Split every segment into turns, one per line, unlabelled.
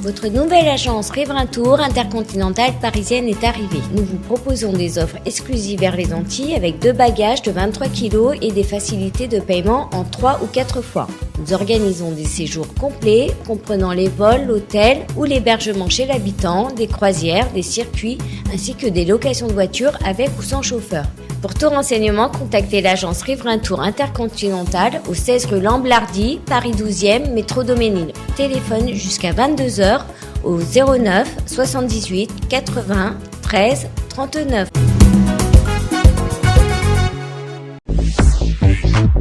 Votre nouvelle agence Riverain Tour intercontinentale parisienne est arrivée. Nous vous proposons des offres exclusives vers les Antilles avec 2 bagages de 23 kg et des facilités de paiement en 3 ou 4 fois. Nous organisons des séjours complets comprenant les vols, l'hôtel ou l'hébergement chez l'habitant, des croisières, des circuits ainsi que des locations de voitures avec ou sans chauffeur. Pour tout renseignement, contactez l'agence Riverain Tour Intercontinental au 16 rue Lamblardy, Paris 12e, métro Doménil. Téléphone jusqu'à 22h au 09 78 80 13 39.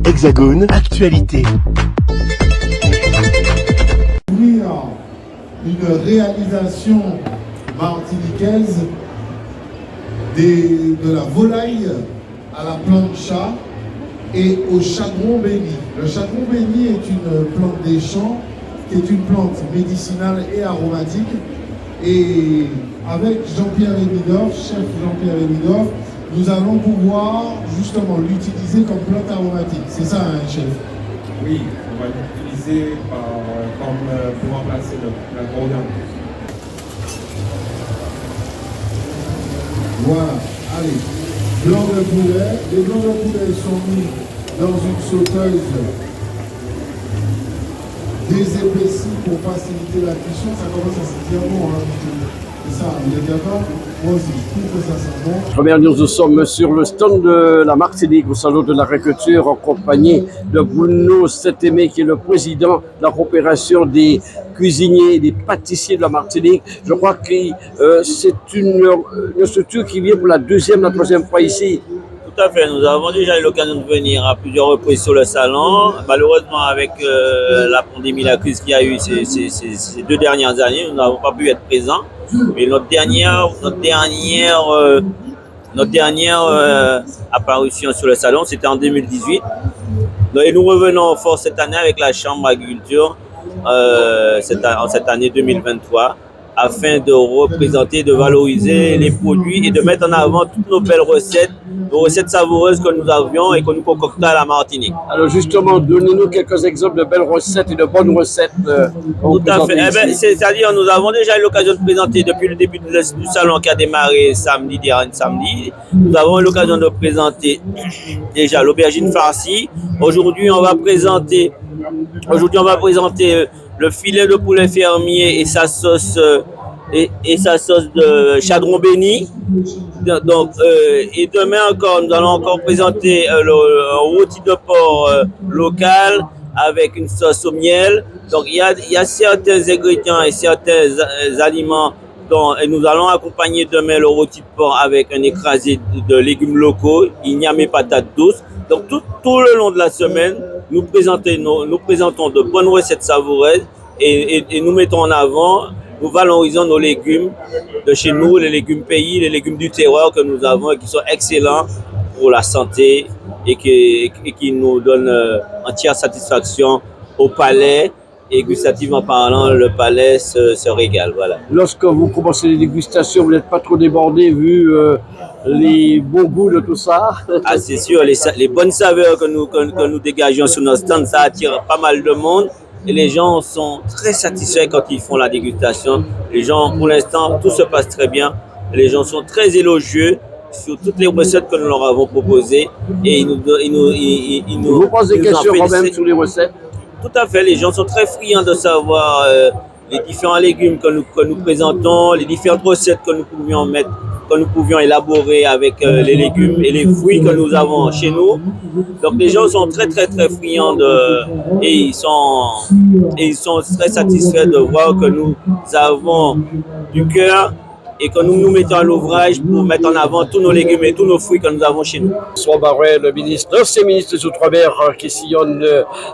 Hexagone Actualité.
Une réalisation martiniquaise de la volaille à la plancha et au chagron béni. Le chagron béni est une plante des champs qui est une plante médicinale et aromatique. Et avec Jean-Pierre Émidorf, chef Jean-Pierre Émidorf, nous allons pouvoir justement l'utiliser comme plante aromatique. C'est ça, hein, chef?
Oui, on va l'utiliser pour remplacer la coriandre.
Voilà, allez, blanc de poulet. Les blancs de poulet sont mis dans une sauteuse désépaissie pour faciliter la cuisson. Ça commence à sentir bon, hein. C'est ça, vous êtes d'accord? Moi aussi, je trouve que ça sent bon.
Première news, nous sommes sur le stand de la Martinique au salon de l'agriculture en compagnie de Bruno Saint-Aimé qui est le président de la coopération des cuisiniers et des pâtissiers de la Martinique. Je crois que c'est une structure qui vient pour la 2e, la 3e fois ici.
Tout à fait, nous avons déjà eu l'occasion de venir à plusieurs reprises sur le salon. Malheureusement, avec la pandémie, la crise qu'il y a eu ces 2 dernières années, nous n'avons pas pu être présents. Mais notre dernière apparition sur le salon, c'était en 2018. Et nous revenons fort cette année avec la Chambre d'agriculture, cette année 2023, afin de représenter, de valoriser les produits et de mettre en avant toutes nos belles recettes, nos recettes savoureuses que nous avions et que nous concoctons à la Martinique.
Alors justement, donnez-nous quelques exemples de belles recettes et de bonnes recettes.
Tout à fait. C'est-à-dire, nous avons déjà eu l'occasion de présenter depuis le début du salon qui a démarré samedi. Nous avons eu l'occasion de présenter déjà l'aubergine farcie. Aujourd'hui, on va présenter le filet de poulet fermier et sa sauce de chagron béni. Donc, et demain encore, nous allons encore présenter un rôti de porc local avec une sauce au miel. Donc, il y a certains ingrédients et certains aliments et nous allons accompagner demain le rôti de porc avec un écrasé de légumes locaux, igname et patates douces. Donc, tout le long de la semaine, nous présentons de bonnes recettes savoureuses et nous mettons en avant, nous valorisons nos légumes de chez nous, les légumes pays, les légumes du terroir que nous avons et qui sont excellents pour la santé et qui nous donnent entière satisfaction au palais. Et gustativement parlant, le palais se régale. Voilà.
Lorsque vous commencez les dégustations, vous n'êtes pas trop débordé vu les bons goûts de tout ça?
Ah, c'est sûr, les bonnes saveurs que nous dégageons sur nos stands, ça attire pas mal de monde. Et les gens sont très satisfaits quand ils font la dégustation. Les gens, pour l'instant, tout se passe très bien. Les gens sont très élogieux sur toutes les recettes que nous leur avons proposées. Et ils nous
vous posez des questions quand même sur les recettes?
Tout à fait, les gens sont très friands de savoir les différents légumes que nous présentons, les différentes recettes que nous pouvions élaborer avec les légumes et les fruits que nous avons chez nous. Donc les gens sont très très très friands et ils sont très satisfaits de voir que nous avons du cœur et que nous nous mettons à l'ouvrage pour mettre en avant tous nos légumes et tous nos fruits que nous avons chez nous.
François Baret, le l'ancien ministre des Outre-mer qui sillonne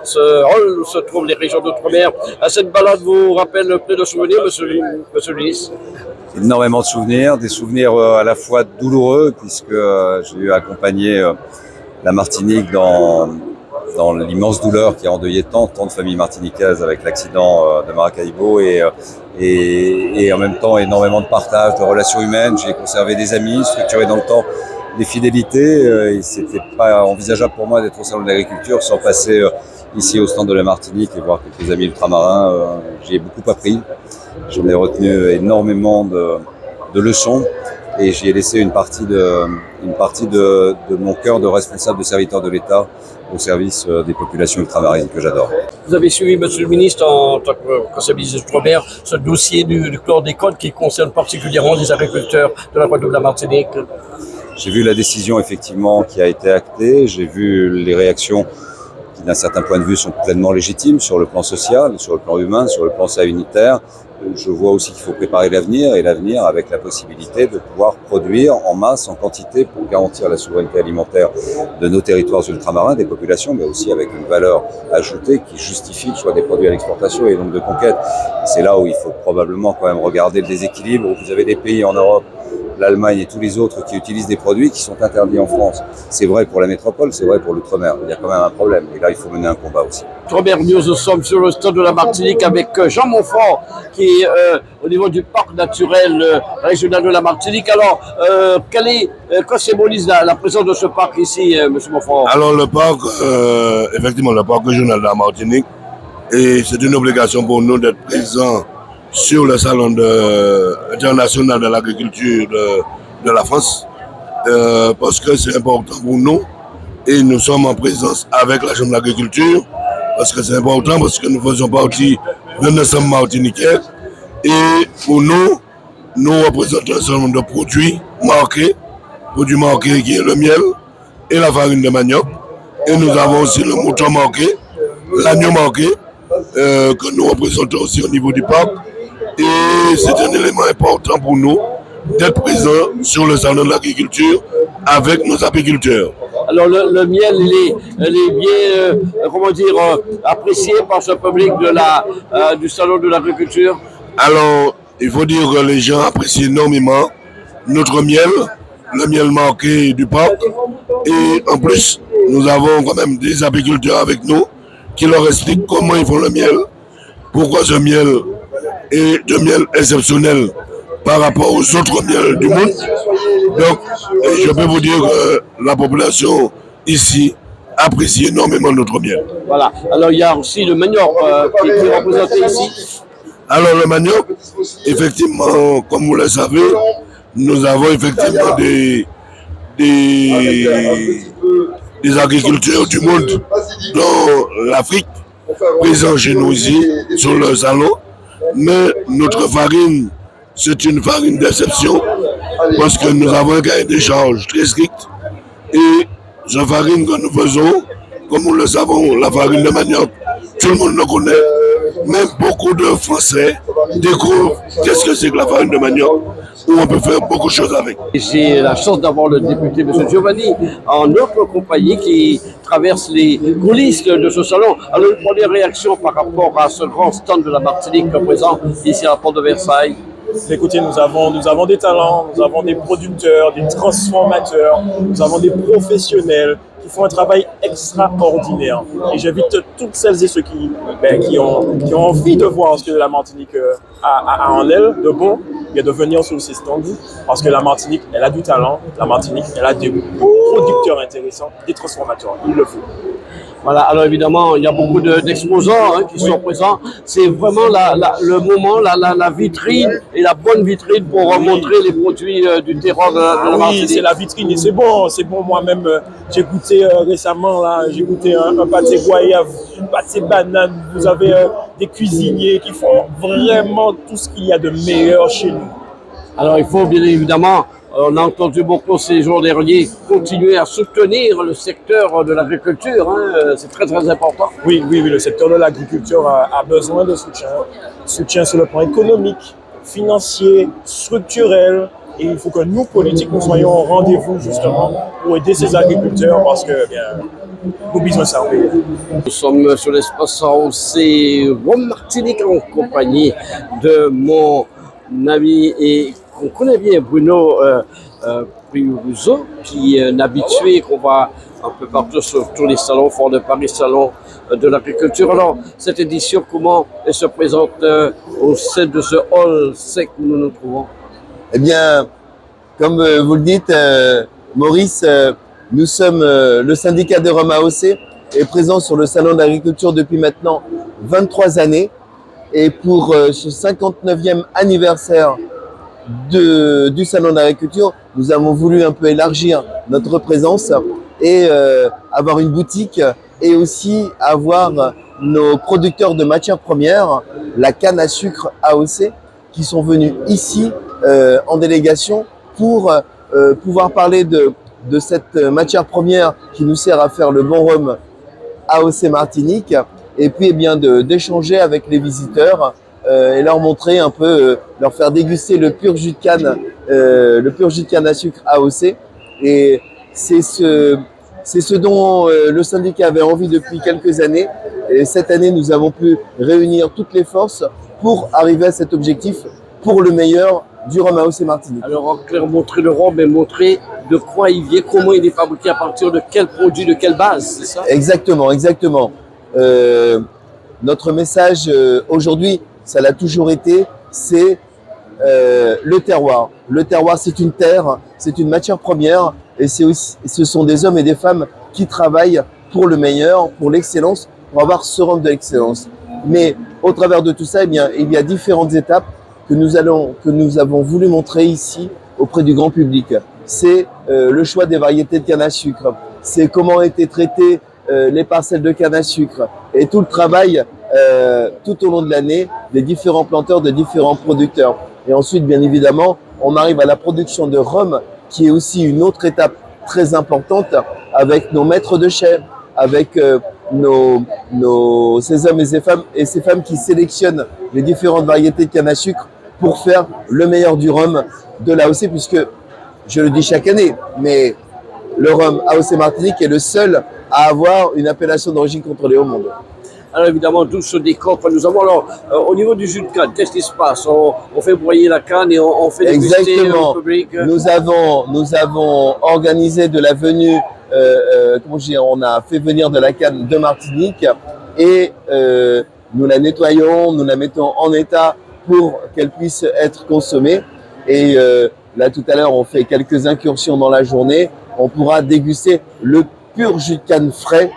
ce rôle où se trouvent les régions d'Outre-mer. Cette balade vous rappelle plein de souvenirs, monsieur le ministre?
Énormément de souvenirs, des souvenirs à la fois douloureux puisque j'ai eu accompagné la Martinique dans l'immense douleur qui a endeuillé tant de familles martiniquaises avec l'accident de Maracaibo et en même temps énormément de partage, de relations humaines. J'ai conservé des amis, structuré dans le temps des fidélités. Et c'était pas envisageable pour moi d'être au salon de l'agriculture sans passer ici au stand de la Martinique et voir quelques amis ultramarins. J'ai beaucoup appris. J'en ai retenu énormément de leçons et j'y ai laissé une partie de mon cœur de responsable de serviteur de l'État au service des populations ultramarines que j'adore.
Vous avez suivi, Monsieur le Ministre, en tant que conseiller ministre d'Outre-mer, ce dossier du chlordécone qui concerne particulièrement les agriculteurs de la Guadeloupe, de la Martinique.
J'ai vu la décision effectivement qui a été actée, j'ai vu les réactions qui d'un certain point de vue sont pleinement légitimes sur le plan social, sur le plan humain, sur le plan sanitaire. Je vois aussi qu'il faut préparer l'avenir et l'avenir avec la possibilité de pouvoir produire en masse, en quantité pour garantir la souveraineté alimentaire de nos territoires ultramarins, des populations, mais aussi avec une valeur ajoutée qui justifie le choix des produits à l'exportation et donc de conquête. Et c'est là où il faut probablement quand même regarder le déséquilibre, où vous avez des pays en Europe, l'Allemagne et tous les autres qui utilisent des produits qui sont interdits en France. C'est vrai pour la métropole, c'est vrai pour l'outre-mer. Il y a quand même un problème. Et là, il faut mener un combat aussi.
Robert, nous sommes sur le stade de la Martinique avec Jean Montfort, qui est au niveau du parc naturel régional de la Martinique. Alors, quoi symbolise la présence de ce parc ici, M. Montfort?
Alors, le parc, effectivement, le parc régional de la Martinique, et c'est une obligation pour nous d'être présents sur le salon international de l'agriculture de la France, parce que c'est important pour nous et nous sommes en présence avec la Chambre d'agriculture, parce que c'est important, parce que nous faisons partie de l'ensemble martiniquais et pour nous représentons un certain nombre de produits marqués qui est le miel et la farine de manioc, et nous avons aussi le mouton marqué, l'agneau marqué, que nous représentons aussi au niveau du parc. Et c'est un élément important pour nous d'être présents sur le salon de l'agriculture avec nos apiculteurs.
Alors le miel, il est bien, apprécié par ce public du salon de l'agriculture.
Alors, il faut dire que les gens apprécient énormément notre miel, le miel marqué du parc. Et en plus, nous avons quand même des apiculteurs avec nous qui leur expliquent comment ils font le miel, pourquoi ce miel est de miel exceptionnel par rapport aux autres miels du monde. Donc, je peux vous dire que la population ici apprécie énormément notre miel.
Voilà. Alors, il y a aussi le manioc qui est représenté ici.
Alors, le manioc, effectivement, comme vous le savez, nous avons effectivement des agriculteurs du monde, dont l'Afrique, présents chez nous ici, sur le salon. Mais notre farine, c'est une farine d'exception parce que nous avons un cahier des charges très strict. Et cette farine que nous faisons, comme nous le savons, la farine de manioc, tout le monde le connaît. Mais beaucoup de Français découvrent qu'est-ce que c'est que la farine de manioc, où on peut faire beaucoup de choses avec.
J'ai la chance d'avoir le député M. Giovanni en notre compagnie qui traverse les coulisses de ce salon. Alors, une première réaction par rapport à ce grand stand de la Martinique présent ici à la Porte de Versailles.
Écoutez, nous avons des talents, nous avons des producteurs, des transformateurs, nous avons des professionnels qui font un travail extraordinaire. Et j'invite toutes celles et ceux qui ont envie de voir ce que la Martinique a en elle de bon, de venir sur ces stands, parce que la Martinique, elle a du talent, la Martinique, elle a des producteurs intéressants, des transformateurs, il le faut.
Voilà, alors évidemment, il y a beaucoup d'exposants qui sont présents. C'est vraiment le moment, la vitrine et la bonne vitrine pour montrer les produits du terroir de la Martinique.
Oui, c'est la vitrine et c'est bon. Moi-même, j'ai goûté récemment, j'ai goûté un pâté goyave, un pâté banane. Vous avez des cuisiniers qui font vraiment tout ce qu'il y a de meilleur chez nous.
Alors il faut bien évidemment, on a entendu beaucoup ces jours derniers, continuer à soutenir le secteur de l'agriculture, c'est très très important.
Oui, le secteur de l'agriculture a besoin de soutien. Soutien sur le plan économique, financier, structurel. Et il faut que nous, politiques, nous soyons au rendez-vous justement pour aider ces agriculteurs parce que nous besoin ça.
Nous sommes sur l'espace AOC Rome Martinique en compagnie de mon ami et qu'on connaît bien, Bruno Priouzo, qui est un habitué qu'on voit un peu partout sur tous les salons, Fort de Paris, salon de l'agriculture. Alors, cette édition, comment elle se présente au sein de ce hall sec où nous nous trouvons?
Eh bien, comme vous le dites, Maurice, nous sommes le syndicat de Rome AOC est présent sur le salon d'agriculture depuis maintenant 23 années. Et pour ce 59e anniversaire du Salon de l'Agriculture, nous avons voulu un peu élargir notre présence et avoir une boutique et aussi avoir nos producteurs de matières premières, la canne à sucre AOC, qui sont venus ici en délégation pour pouvoir parler de cette matière première qui nous sert à faire le bon rhum AOC Martinique, et puis eh bien d'échanger avec les visiteurs et leur montrer un peu, leur faire déguster le pur jus de canne à sucre AOC. Et c'est ce dont le syndicat avait envie depuis quelques années. Et cette année, nous avons pu réunir toutes les forces pour arriver à cet objectif pour le meilleur du rhum AOC Martinique.
Alors en clair, montrer le rhum et montrer de quoi il vient, comment il est fabriqué, à partir de quel produit, de quelle base, c'est ça?
Exactement, exactement. Notre message aujourd'hui, ça l'a toujours été, c'est le terroir. Le terroir, c'est une terre, c'est une matière première, et ce sont des hommes et des femmes qui travaillent pour le meilleur, pour l'excellence, pour avoir ce rhum de l'excellence. Mais au travers de tout ça, eh bien, il y a différentes étapes que nous avons voulu montrer ici auprès du grand public. C'est le choix des variétés de canne à sucre, c'est comment ont été traitées les parcelles de canne à sucre et tout le travail tout au long de l'année des différents planteurs, des différents producteurs. Et ensuite, bien évidemment, on arrive à la production de rhum, qui est aussi une autre étape très importante, avec nos maîtres de chai, avec ces hommes et ces femmes qui sélectionnent les différentes variétés de canne à sucre pour faire le meilleur du rhum de l'AOC, puisque, je le dis chaque année, mais le rhum AOC Martinique est le seul à avoir une appellation d'origine contrôlée au monde.
Alors évidemment, d'où ce décor que nous avons. Alors, au niveau du jus de canne, qu'est-ce qui se passe? On fait broyer la canne et on fait déguster au public.
Nous avons organisé de la venue, on a fait venir de la canne de Martinique et nous la nettoyons, nous la mettons en état pour qu'elle puisse être consommée. Et là, tout à l'heure, on fait quelques incursions dans la journée. On pourra déguster le pur jus de canne frais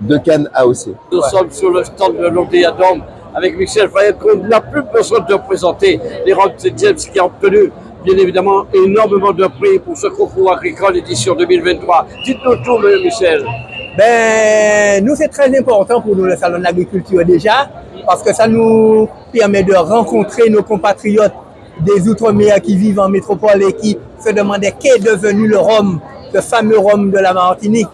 de canne AOC.
Nous sommes sur le stand de l'Odéadome avec Michel Fayette, qu'on n'a plus besoin de présenter les rangs de James qui a obtenu bien évidemment énormément de prix pour ce concours agricole édition 2023. Dites-nous tout, Michel.
Nous, c'est très important pour nous le salon de l'agriculture déjà, parce que ça nous permet de rencontrer nos compatriotes des Outre-mer qui vivent en métropole et qui se demandaient qu'est devenu le rhum, le fameux rhum de la Martinique,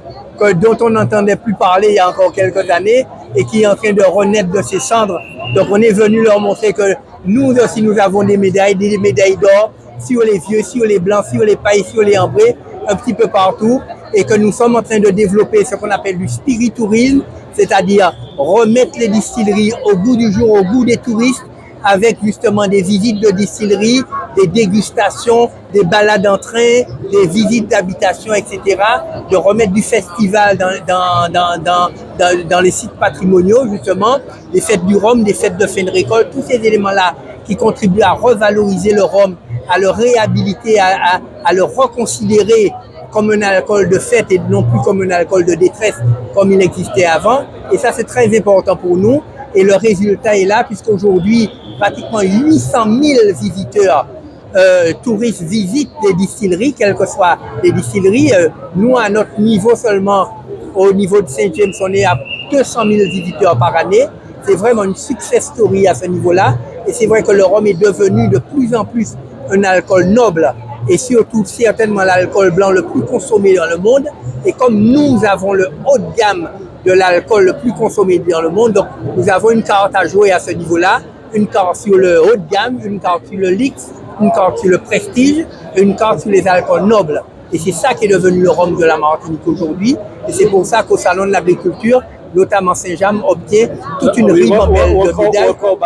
dont on n'entendait plus parler il y a encore quelques années et qui est en train de renaître de ses cendres. Donc on est venu leur montrer que nous aussi nous avons des médailles d'or sur les vieux, sur les blancs, sur les pailles, sur les ambrés, un petit peu partout, et que nous sommes en train de développer ce qu'on appelle du spiritourisme, c'est-à-dire remettre les distilleries au goût du jour, au goût des touristes, avec justement des visites de distilleries, des dégustations, des balades en train, des visites d'habitation, etc. De remettre du festival dans les sites patrimoniaux, justement, des fêtes du rhum, des fêtes de fin de récolte, tous ces éléments-là qui contribuent à revaloriser le rhum, à le réhabiliter, à le reconsidérer comme un alcool de fête et non plus comme un alcool de détresse comme il existait avant. Et ça, c'est très important pour nous. Et le résultat est là, puisqu'aujourd'hui, pratiquement 800 000 visiteurs, touristes visitent des distilleries, quelles que soient les distilleries. Nous, à notre niveau seulement, au niveau de Saint-James, on est à 200 000 visiteurs par année. C'est vraiment une success story à ce niveau-là. Et c'est vrai que le rhum est devenu de plus en plus un alcool noble et surtout certainement l'alcool blanc le plus consommé dans le monde. Et comme nous avons le haut de gamme de l'alcool le plus consommé dans le monde, donc nous avons une carte à jouer à ce niveau-là, une carte sur le haut de gamme, une carte sur le luxe, une carte sur le prestige et une carte sur les alcools nobles. Et c'est ça qui est devenu le rhum de la Martinique aujourd'hui. Et c'est pour ça qu'au Salon de l'Agriculture, notamment Saint-James, obtient toute une ribambelle de médailles. Record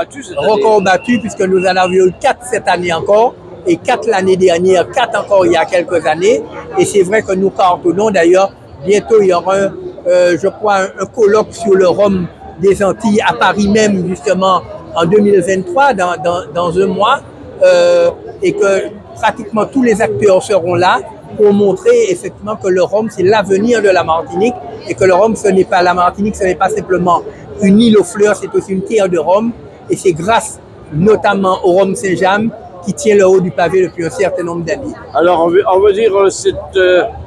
battu, puisque nous en avions eu 4 cette année encore, et 4 l'année dernière, 4 encore il y a quelques années. Et c'est vrai que nous cartonnons d'ailleurs. Bientôt, il y aura, je crois, un colloque sur le rhum des Antilles à Paris même, justement, en 2023, dans un mois, et que pratiquement tous les acteurs seront là pour montrer effectivement que le rhum, c'est l'avenir de la Martinique, et que le rhum, ce n'est pas la Martinique, ce n'est pas simplement une île aux fleurs, c'est aussi une terre de rhum. Et c'est grâce notamment au rhum Saint-James qui tient le haut du pavé depuis un certain nombre d'années.
Alors, on veut dire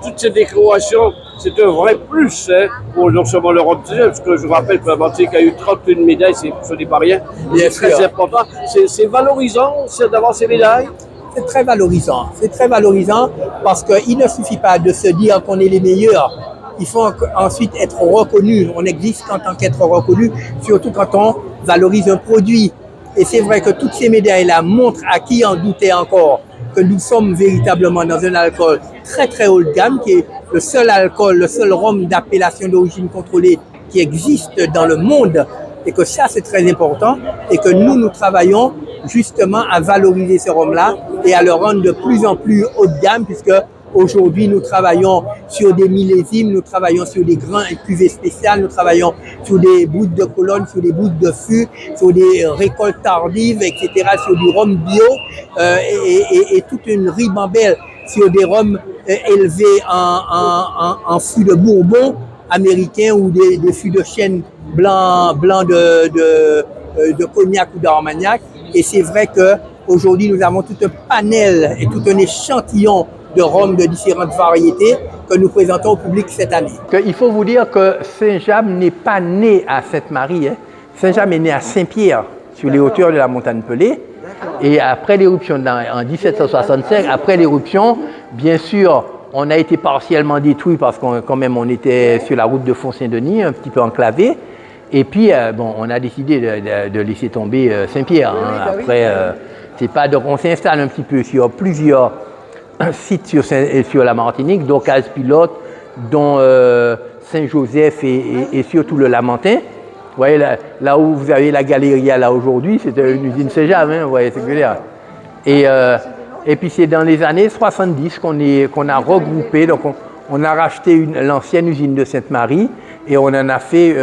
toutes ces décorations, c'est un vrai plus pour non seulement le rhum Saint-James, parce que je vous rappelle que la Martinique a eu 31 médailles, ce n'est pas rien. C'est très important. C'est valorisant d'avoir ces médailles.
C'est très valorisant. C'est très valorisant parce qu'il ne suffit pas de se dire qu'on est les meilleurs. Il faut ensuite être reconnu. On n'existe qu'en tant qu'être reconnu, surtout quand on valorise un produit. Et c'est vrai que toutes ces médailles-là montrent à qui en doutait encore que nous sommes véritablement dans un alcool très très haut de gamme, qui est le seul alcool, le seul rhum d'appellation d'origine contrôlée qui existe dans le monde. Et que ça, c'est très important. Et que nous travaillons justement à valoriser ce rhum-là et à le rendre de plus en plus haut de gamme, puisque aujourd'hui, nous travaillons sur des millésimes, nous travaillons sur des grains et cuvées spéciales, nous travaillons sur des bouts de colonne, sur des bouts de fût, sur des récoltes tardives, etc., sur du rhum bio et toute une ribambelle sur des rhums élevés en fût de Bourbon américain ou des fûts de chêne blanc de cognac ou d'armagnac. Et c'est vrai qu'aujourd'hui, nous avons tout un panel et tout un échantillon de rhum de différentes variétés que nous présentons au public cette année. Il faut vous dire que Saint-James n'est pas né à Sainte-Marie. Saint-James est né à Saint-Pierre, sur les hauteurs de la montagne Pelée. Et après l'éruption, en 1765, après l'éruption, bien sûr, on a été partiellement détruit parce qu'on quand même on était sur la route de Font-Saint-Denis, un petit peu enclavé. Et puis, on a décidé de laisser tomber Saint-Pierre. Après, c'est pas donc on s'installe un petit peu sur plusieurs sites sur la Martinique, dont Casse-Pilote, dont Saint-Joseph et surtout le Lamentin. Vous voyez, là où vous avez la Galeria là aujourd'hui, c'est une usine Saint-James, vous voyez, c'est ce que je veux dire. Et puis c'est dans les années 70 qu'on a regroupé, donc on a racheté l'ancienne usine de Sainte-Marie et on en a fait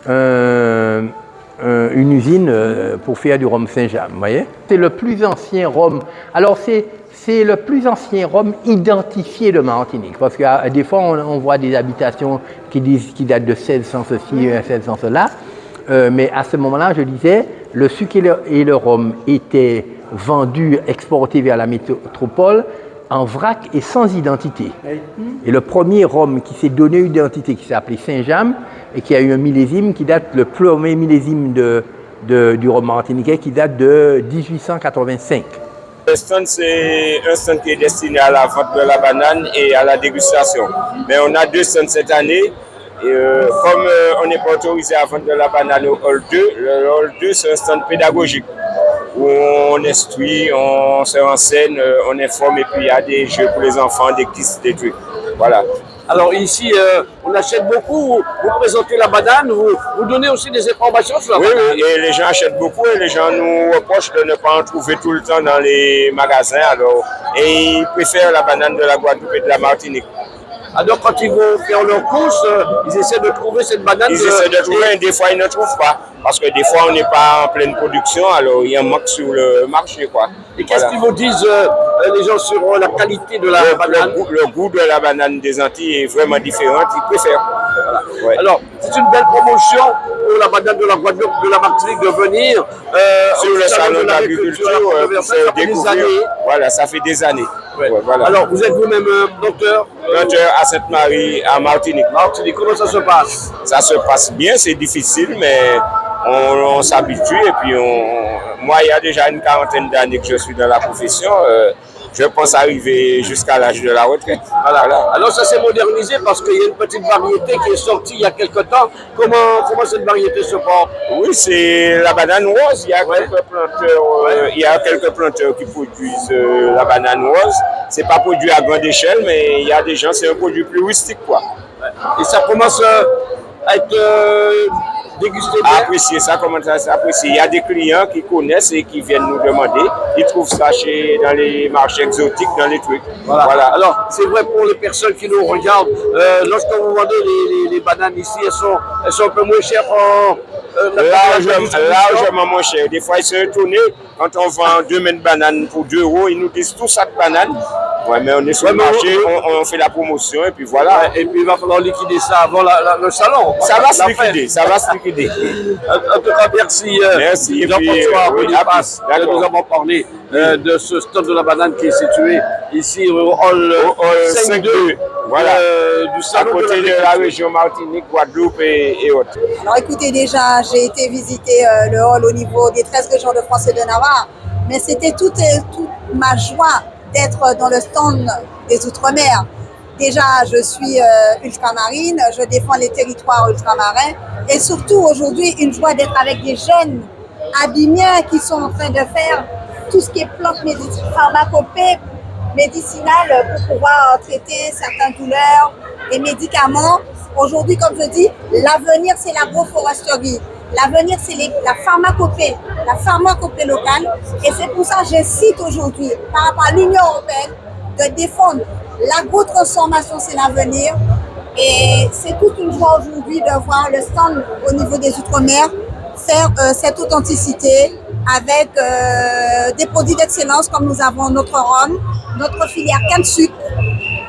une usine pour faire du rhum Saint-James, vous voyez. C'est le plus ancien rhum. Alors c'est le plus ancien rhum identifié de Martinique, parce que des fois on voit des habitations qui disent qu'ils datent de 1600 ceci, 1600 cela, mais à ce moment-là, je disais, le sucre et le rhum étaient vendus, exportés vers la métropole en vrac et sans identité. Et le premier rhum qui s'est donné une identité, qui s'est appelé Saint-James, et qui a eu un millésime qui date, le premier millésime du rhum martiniquais qui date de 1885.
Le stand, c'est un stand qui est destiné à la vente de la banane et à la dégustation. Mais on a 2 stands cette année. Et comme on n'est pas autorisé à vendre de la banane au Hall 2, le Hall 2, c'est un stand pédagogique où on instruit, on se renseigne, on informe et puis il y a des jeux pour les enfants, des quiz, des trucs. Voilà.
Alors ici, on achète beaucoup, vous présentez la banane, vous donnez aussi des informations sur la banane.
Oui, et les gens achètent beaucoup et les gens nous reprochent de ne pas en trouver tout le temps dans les magasins. Et ils préfèrent la banane de la Guadeloupe et de la Martinique.
Alors quand ils vont faire leurs courses, ils essaient de trouver cette banane.
Ils essaient de trouver et des fois ils ne trouvent pas. Parce que des fois on n'est pas en pleine production, alors il y a un manque sur le marché, quoi.
Et qu'est-ce qu'ils vous disent les gens sur la qualité de la banane?
Le goût de la banane des Antilles est vraiment différent, ils préfèrent.
Voilà. Ouais. Alors, c'est une belle promotion pour la banane de la Guadeloupe, de la Martinique de venir
sur le salon de l'agriculture pour découvrir. Voilà, ça fait des années.
Ouais. Ouais, voilà. Alors, vous êtes vous-même planteur
à Sainte-Marie, à Martinique.
Martinique, comment ça se passe?
Ça se passe bien, c'est difficile, mais on s'habitue. Et puis, moi, il y a déjà une quarantaine d'années que je suis dans la profession. Je pense arriver jusqu'à l'âge de la retraite.
Voilà. Alors ça s'est modernisé parce qu'il y a une petite variété qui est sortie il y a quelque temps. Comment cette variété se porte?
Oui, c'est la banane rose. Il y a quelques planteurs qui produisent la banane rose. C'est pas produit à grande échelle, mais il y a des gens, c'est un produit plus rustique, quoi.
Et ça commence à être dégusté bien.
Apprécier, ça commence à s'apprécier. Il y a des clients qui connaissent et qui viennent nous demander. Ils trouvent ça dans les marchés exotiques, dans les trucs.
Voilà. Alors, c'est vrai pour les personnes qui nous regardent, lorsque vous vendez les bananes ici, elles sont un peu moins chères
largement moins cher. Des fois, ils se retournent. Quand on vend 2 mètres de bananes pour 2 €, ils nous disent tout ça de bananes. Ouais, mais on est sur le marché, on fait la promotion et puis voilà.
Ouais, et puis il va falloir liquider ça avant le salon.
Ça va se liquider, ça va se liquider.
En tout cas, merci.
Merci.
Jean-François
Boniface,
nous avons parlé de ce stand de la banane qui est situé ici au hall 5-2.
Voilà,
du salon
à côté de la région Martinique, Guadeloupe et autres.
Alors écoutez, déjà, j'ai été visiter le hall au niveau des 13 régions de France et de Navarre, mais c'était toute ma joie d'être dans le stand des Outre-mer. Déjà, je suis ultramarine, je défends les territoires ultramarins et surtout aujourd'hui, une joie d'être avec des jeunes abîmiens qui sont en train de faire tout ce qui est plantes pharmacopée, médicinales pour pouvoir traiter certaines douleurs et médicaments. Aujourd'hui, comme je dis, l'avenir, c'est l'agroforesterie. L'avenir, c'est la pharmacopée locale. Et c'est pour ça que j'incite aujourd'hui, par rapport à l'Union européenne, de défendre l'agro-transformation, c'est l'avenir. Et c'est toute une joie aujourd'hui de voir le stand au niveau des Outre-mer faire cette authenticité avec des produits d'excellence comme nous avons notre rhum, notre filière canne sucre.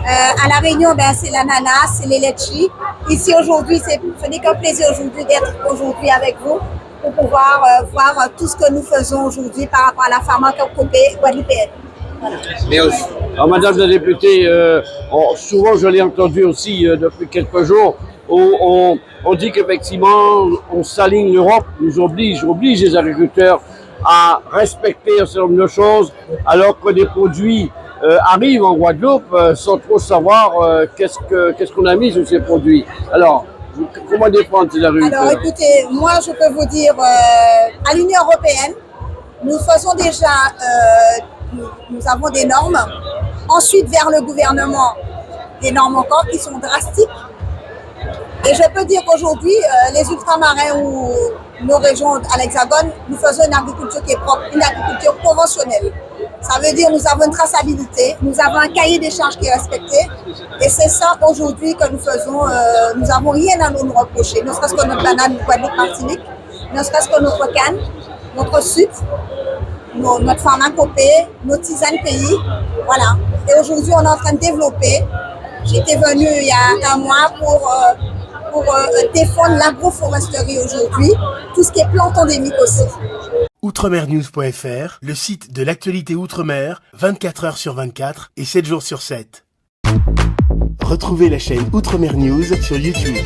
À La Réunion, c'est l'ananas, c'est les litchis. Ici aujourd'hui, ce n'est qu'un plaisir aujourd'hui d'être aujourd'hui avec vous pour pouvoir voir tout ce que nous faisons aujourd'hui par rapport à la pharmacopée guadeloupéenne. Voilà.
Alors, Madame la députée, souvent je l'ai entendu aussi depuis quelques jours, on dit qu'effectivement on s'aligne, l'Europe nous oblige les agriculteurs à respecter un certain nombre de choses, alors que des produits arrivent en Guadeloupe sans trop savoir qu'est-ce qu'on a mis sur ces produits. Alors, comment défendre ces agriculteurs?
Alors écoutez, moi je peux vous dire, à l'Union européenne, nous faisons déjà, nous avons des normes. Ensuite, vers le gouvernement, des normes encore qui sont drastiques. Et je peux dire qu'aujourd'hui, les ultramarins ou nos régions à l'Hexagone, nous faisons une agriculture qui est propre, une agriculture conventionnelle. Ça veut dire que nous avons une traçabilité, nous avons un cahier des charges qui est respecté. Et c'est ça aujourd'hui que nous faisons. Nous n'avons rien à nous reprocher, ne serait-ce que notre banane Guadeloupe Martinique, ne serait-ce que notre canne, notre sucre, notre pharmacopée, nos tisanes pays. Voilà. Et aujourd'hui, on est en train de développer. J'étais venue il y a un mois pour défendre l'agroforesterie aujourd'hui, tout ce qui est plantes endémiques aussi.
Outremernews.fr, le site de l'actualité Outre-mer, 24 heures sur 24 et 7 jours sur 7. Retrouvez la chaîne Outremer News sur YouTube.